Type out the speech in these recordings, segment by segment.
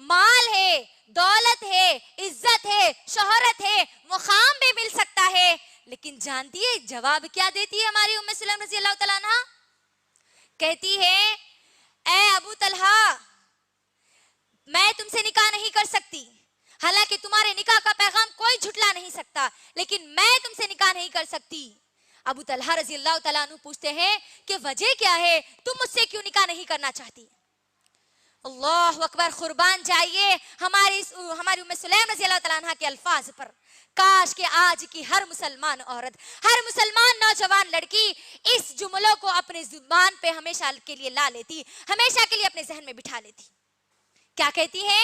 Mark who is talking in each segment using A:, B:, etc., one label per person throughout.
A: مال ہے، دولت ہے، عزت ہے، شہرت ہے، مقام بھی مل سکتا ہے، لیکن جانتی ہے جواب کیا دیتی ہے ہماری ام سلیم رضی اللہ تعالیٰ عنہ؟ کہتی ہے اے ابو طلحہ میں تم سے نکاح نہیں کر سکتی، حالانکہ تمہارے نکاح کا پیغام کوئی جھٹلا نہیں سکتا، لیکن میں تم سے نکاح نہیں کر سکتی۔ ابو طلحہ رضی اللہ تعالیٰ عنہ پوچھتے ہیں کہ وجہ کیا ہے، تم مجھ سے کیوں نکاح نہیں کرنا چاہتی؟ اللہ اکبر، قربان جائیے ہماری ام سلیم رضی اللہ تعالیٰ عنہ کے الفاظ پر۔ کاش کہ آج کی ہر مسلمان عورت، ہر مسلمان نوجوان لڑکی اس جملوں کو اپنے زبان پہ ہمیشہ کے لیے لا لیتی، ہمیشہ کے لیے اپنے ذہن میں بٹھا لیتی۔ کیا کہتی ہے؟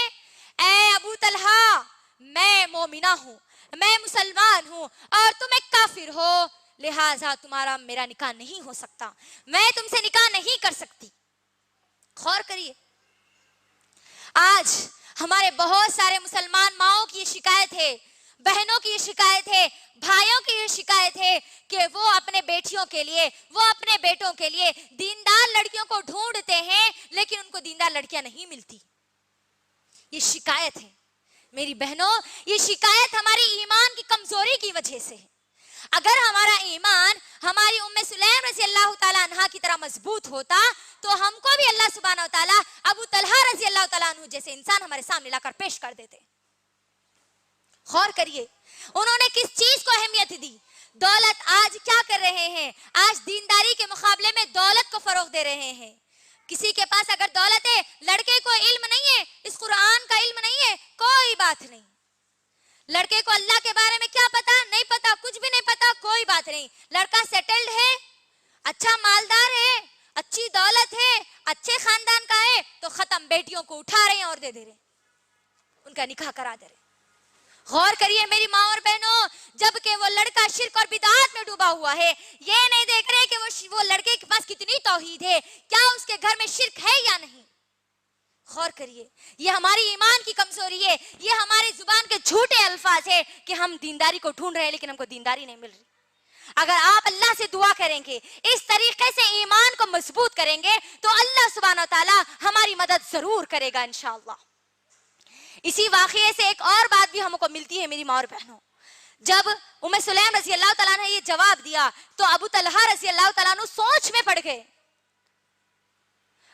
A: اے ابو طلحہ میں مومنہ ہوں، میں مسلمان ہوں اور تم ایک کافر ہو، لہٰذا تمہارا میرا نکاح نہیں ہو سکتا، میں تم سے نکاح نہیں کر سکتی۔ غور کریے، آج ہمارے بہت سارے مسلمان ماؤں کی یہ شکایت ہے، بہنوں کی یہ شکایت ہے، بھائیوں کی یہ شکایت ہے کہ وہ اپنے بیٹیوں کے لیے، وہ اپنے بیٹوں کے لیے دیندار لڑکیوں کو ڈھونڈتے ہیں، لیکن ان کو دیندار لڑکیاں نہیں ملتی۔ یہ شکایت ہے میری بہنوں، یہ شکایت ہماری ایمان کی کمزوری کی وجہ سے ہے۔ اگر ہمارا ایمان ہماری ام سلیم رضی اللہ تعالیٰ عنہ کی طرح مضبوط ہوتا تو ہم کو بھی اللہ سبحانہ و تعالیٰ ابو طلحہ رضی اللہ تعالیٰ عنہ جیسے انسان ہمارے سامنے لا کر پیش کر دیتے۔ غور کریے انہوں نے کس چیز کو اہمیت دی۔ دولت آج کیا کر رہے ہیں؟ آج دینداری کے مقابلے میں دولت کو فروغ دے رہے ہیں۔ کسی کے پاس اگر دولت ہے، لڑکے کو علم نہیں ہے، اس قرآن کا علم نہیں ہے، کوئی بات نہیں۔ لڑکے کو اللہ کے بارے میں کیا پتا؟ نہیں پتا، کچھ بھی نہیں پتا، کوئی بات نہیں۔ لڑکا سیٹلڈ ہے، اچھا مالدار ہے، اچھی دولت ہے، اچھے خاندان کا ہے، تو ختم، بیٹیوں کو اٹھا رہے ہیں اور دے دے رہے ہیں، ان کا نکاح کرا دے رہے ہیں۔ غور کریے میری ماں اور بہنوں، جبکہ وہ لڑکا شرک اور بدعات میں ڈوبا ہوا ہے، یہ نہیں دیکھ رہے کہ وہ لڑکے کے پاس کتنی توحید ہے، کیا اس کے گھر میں شرک ہے یا نہیں۔ غور کریے، یہ ہماری ایمان کی کمزوری ہے، یہ ہماری زبان کے جھوٹے الفاظ ہے کہ ہم دینداری کو ڈھونڈ رہے ہیں لیکن ہم کو دینداری نہیں مل رہی۔ اگر آپ اللہ سے دعا کریں گے، اس طریقے سے ایمان کو مضبوط کریں گے تو اللہ سبحانہ و تعالی ہماری مدد ضرور کرے گا انشاءاللہ۔ اسی واقعے سے ایک اور بات بھی ہم کو ملتی ہے میری ماں اور بہنوں۔ جب ام سلیم رضی اللہ تعالیٰ نے یہ جواب دیا تو ابو طلحہ رضی اللہ تعالیٰ عنہ سوچ میں پڑ گئے،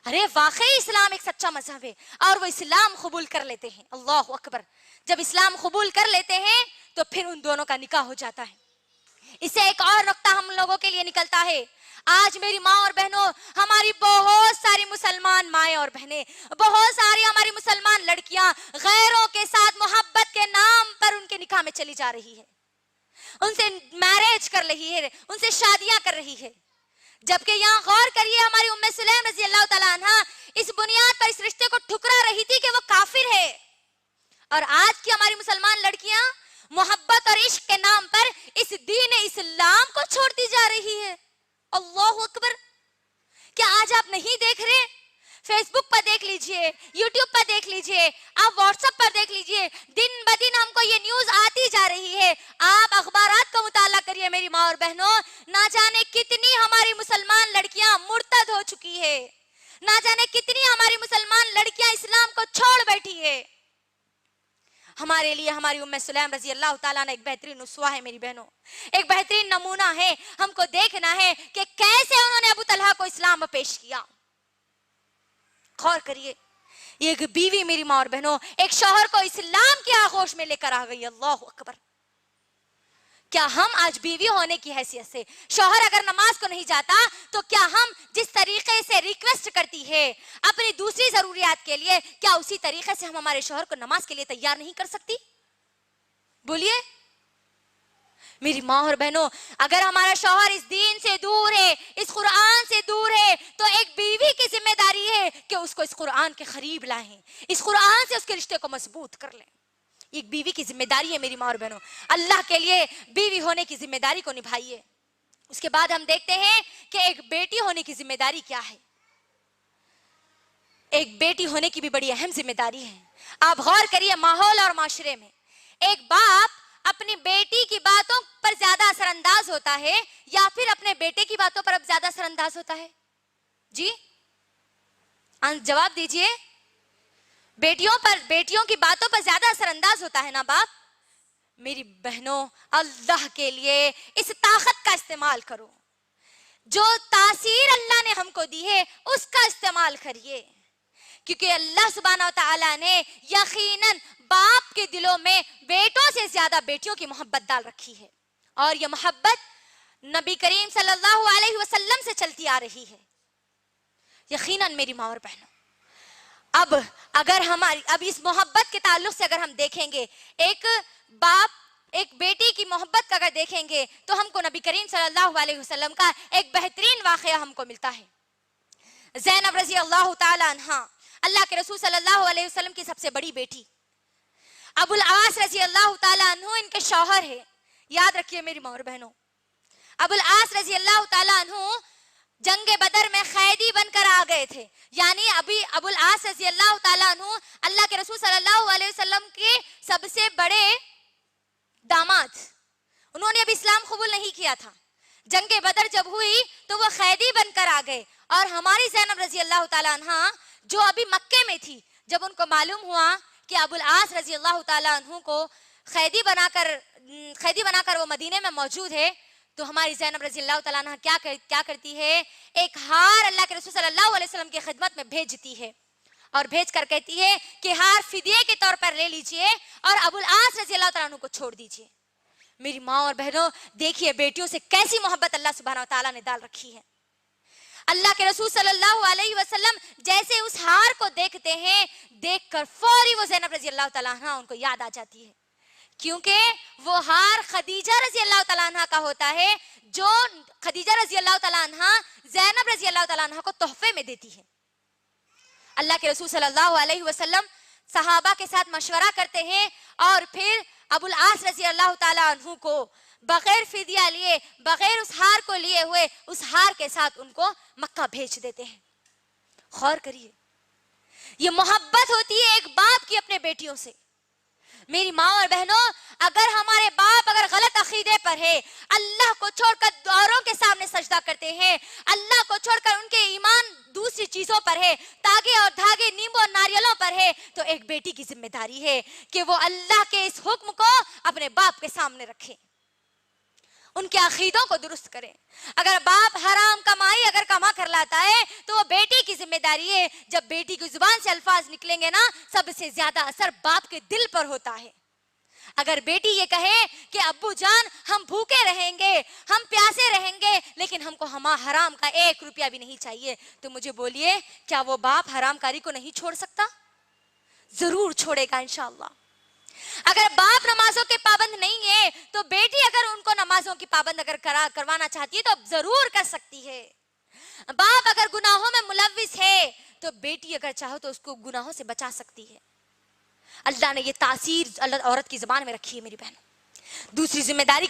A: ارے واقعی اسلام ایک سچا مذہب ہے، اور وہ اسلام قبول کر لیتے ہیں۔ اللہ اکبر، جب اسلام قبول کر لیتے ہیں تو پھر ان دونوں کا نکاح ہو جاتا ہے۔ اس سے ایک اور نقطہ ہم لوگوں کے لیے نکلتا ہے۔ آج میری ماں اور بہنوں، ہماری بہت ساری مسلمان مائیں اور بہنیں، بہت ساری ہماری مسلمان لڑکیاں غیروں کے ساتھ محبت کے نام پر ان کے نکاح میں چلی جا رہی ہے، ان سے میرج کر رہی ہے، ان سے شادیاں کر رہی ہے، جبکہ یہاں غور کریے ہماری ام سلیم رضی اللہ تعالیٰ عنہ اس بنیاد پر اس رشتے کو ٹھکرا رہی تھی کہ وہ کافر ہے، اور آج کی ہماری مسلمان لڑکیاں محبت اور عشق کے نام پر اس دین اسلام کو چھوڑتی جا رہی ہے۔ اللہ اکبر، کیا آج آپ نہیں دیکھ رہے؟ فیس بک پر دیکھ لیجئے، یوٹیوب پر دیکھ لیجئے، آپ واٹس ایپ پر دیکھ لیجئے، دن بدن ہم کو یہ نیوز آتی جا رہی ہے۔ آپ اخبارات کا مطالعہ کریے میری ماں اور بہنوں، نہ جانے کتنی ہماری مسلمان لڑکیاں مرتد ہو چکی ہے، نہ جانے کتنی ہماری مسلمان لڑکیاں اسلام کو چھوڑ بیٹھی ہے۔ ہمارے لیے ہماری ام سلیم رضی اللہ تعالیٰ نے ایک بہترین اسوہ ہے میری بہنوں، ایک بہترین نمونہ ہے۔ ہم کو دیکھنا ہے کہ کیسے انہوں نے ابو طلحہ کو اسلام میں پیش کیا۔ غور کریے، ایک بیوی میری ماں اور بہنوں ایک شوہر کو اسلام کی آغوش میں لے کر آ گئی۔ اللہ اکبر، کیا ہم آج بیوی ہونے کی حیثیت سے شوہر اگر نماز کو نہیں جاتا تو کیا ہم جس طریقے سے ریکویسٹ کرتی ہے اپنی دوسری ضروریات کے لیے، کیا اسی طریقے سے ہم ہمارے شوہر کو نماز کے لیے تیار نہیں کر سکتی؟ بولیے میری ماں اور بہنوں، اگر ہمارا شوہر اس دین سے دور ہے، اس قرآن سے دور ہے، تو ایک بیوی کی ذمہ داری ہے کہ اس کو اس قرآن کے قریب لائیں، اس قرآن سے اس کے رشتے کو مضبوط کر لیں۔ ایک بیوی کی ذمہ داری ہے میری ماں اور بہنوں، اللہ کے لیے بیوی ہونے کی ذمہ داری کو نبھائیے۔ اس کے بعد ہم دیکھتے ہیں کہ ایک بیٹی ہونے کی ذمہ داری کیا ہے۔ ایک بیٹی ہونے کی بھی بڑی اہم ذمہ داری ہے۔ آپ غور کریے، ماحول اور معاشرے میں ایک باپ اپنی بیٹی کی باتوں پر زیادہ اثر انداز ہوتا ہے یا پھر اپنے بیٹے کی باتوں پر اب زیادہ اثر انداز ہوتا ہے؟ جی جواب دیجئے۔ بیٹیوں کی باتوں پر زیادہ اثر انداز ہوتا ہے نا باپ. میری بہنوں اللہ کے لیے اس طاقت کا استعمال کرو. جو تاثیر اللہ نے ہم کو دی ہے اس کا استعمال کریے, کیونکہ اللہ سبحانہ و تعالیٰ نے یقیناً باپ کے دلوں میں بیٹوں سے زیادہ بیٹیوں کی محبت ڈال رکھی ہے, اور یہ محبت نبی کریم صلی اللہ علیہ وسلم سے چلتی آ رہی ہے. یقیناً میری ماں اور بہنوں, اب اس محبت کے تعلق سے اگر ہم دیکھیں گے, ایک باپ ایک بیٹی کی محبت کا اگر دیکھیں گے تو ہم کو نبی کریم صلی اللہ علیہ وسلم کا ایک بہترین واقعہ ہم کو ملتا ہے. زینب رضی اللہ تعالی عنہا, اللہ کے رسول صلی اللہ علیہ وسلم کی سب سے بڑی بیٹی. ابو العاص رضی اللہ تعالی عنہ ان کے شوہر ہے. یاد رکھیے میری ماں اور بہنوں, ابو العاص رضی اللہ تعالی عنہ جنگ بدر میں قیدی بن کر آ گئے تھے. یعنی ابھی ابو العاص رضی اللہ تعالی عنہ اللہ کے رسول صلی اللہ علیہ وسلم کے سب سے بڑے داماد, انہوں نے ابھی اسلام قبول نہیں کیا تھا. جنگ بدر جب ہوئی تو وہ قیدی بن کر آ گئے, اور ہماری زینب رضی اللہ تعالی عنہ جو ابھی مکے میں تھی, جب ان کو معلوم ہوا کہ ابو العاص رضی اللہ تعالی عنہ کو قیدی بنا کر وہ مدینے میں موجود ہے, تو ہماری زینب رضی اللہ تعالیٰ عنہ کیا کرتی ہے, ایک ہار اللہ کے رسول صلی اللہ علیہ وسلم کی خدمت میں بھیجتی ہے, اور بھیج کر کہتی ہے کہ ہار فدیے کے طور پر لے لیجئے اور ابو العاص رضی اللہ تعالیٰ عنہ کو چھوڑ دیجئے. میری ماں اور بہنوں دیکھیے بیٹیوں سے کیسی محبت اللہ سبحانہ و تعالیٰ نے ڈال رکھی ہے. اللہ کے رسول صلی اللہ علیہ وسلم جیسے اس ہار کو دیکھتے ہیں, دیکھ کر فوری وہ زینب رضی اللہ تعالیٰ عنہ ان کو یاد آ جاتی ہے, کیونکہ وہ ہار خدیجہ رضی اللہ تعالیٰ عنہ کا ہوتا ہے, جو خدیجہ رضی اللہ تعالیٰ عنہ زینب رضی اللہ تعالیٰ عنہ کو تحفے میں دیتی ہے. اللہ کے رسول صلی اللہ علیہ وسلم صحابہ کے ساتھ مشورہ کرتے ہیں, اور پھر ابو العاص رضی اللہ تعالیٰ عنہ کو بغیر فدیہ لیے, بغیر اس ہار کو لیے ہوئے, اس ہار کے ساتھ ان کو مکہ بھیج دیتے ہیں. غور کریے, یہ محبت ہوتی ہے ایک باپ کی اپنے بیٹیوں سے. میری ماں اور بہنوں, اگر ہمارے باپ اگر غلط عقیدے پر ہے, اللہ کو چھوڑ کر اوروں کے سامنے سجدہ کرتے ہیں, اللہ کو چھوڑ کر ان کے ایمان دوسری چیزوں پر ہے, تاگے اور دھاگے نیمبو اور ناریلوں پر ہے, تو ایک بیٹی کی ذمہ داری ہے کہ وہ اللہ کے اس حکم کو اپنے باپ کے سامنے رکھے, ان کے عقیدوں کو درست کریں. اگر باپ حرام کمائی اگر کما کر لاتا ہے تو وہ بیٹی کی ذمہ داری ہے. جب بیٹی کی زبان سے الفاظ نکلیں گے نا, سب سے زیادہ اثر باپ کے دل پر ہوتا ہے. اگر بیٹی یہ کہے کہ ابو جان ہم بھوکے رہیں گے, ہم پیاسے رہیں گے, لیکن ہم کو حرام کا 1 روپیہ بھی نہیں چاہیے, تو مجھے بولیے کیا وہ باپ حرام کاری کو نہیں چھوڑ سکتا؟ ضرور چھوڑے گا انشاءاللہ. اگر باپ نمازوں کے پابند نہیں ہے تو بیٹی اگر ان کو نمازوں کی پابند اگر کروانا چاہتی ہے تو بضرور کر سکتی ہے. باپ اگر گناہوں میں ملوث ہے تو بیٹی اگر چاہو تو اس کو گناہوں سے بچا سکتی ہے. اللہ نے یہ تاثیر عورت کی زبان میں رکھی ہے میری بہن. دوسری ذمہ داری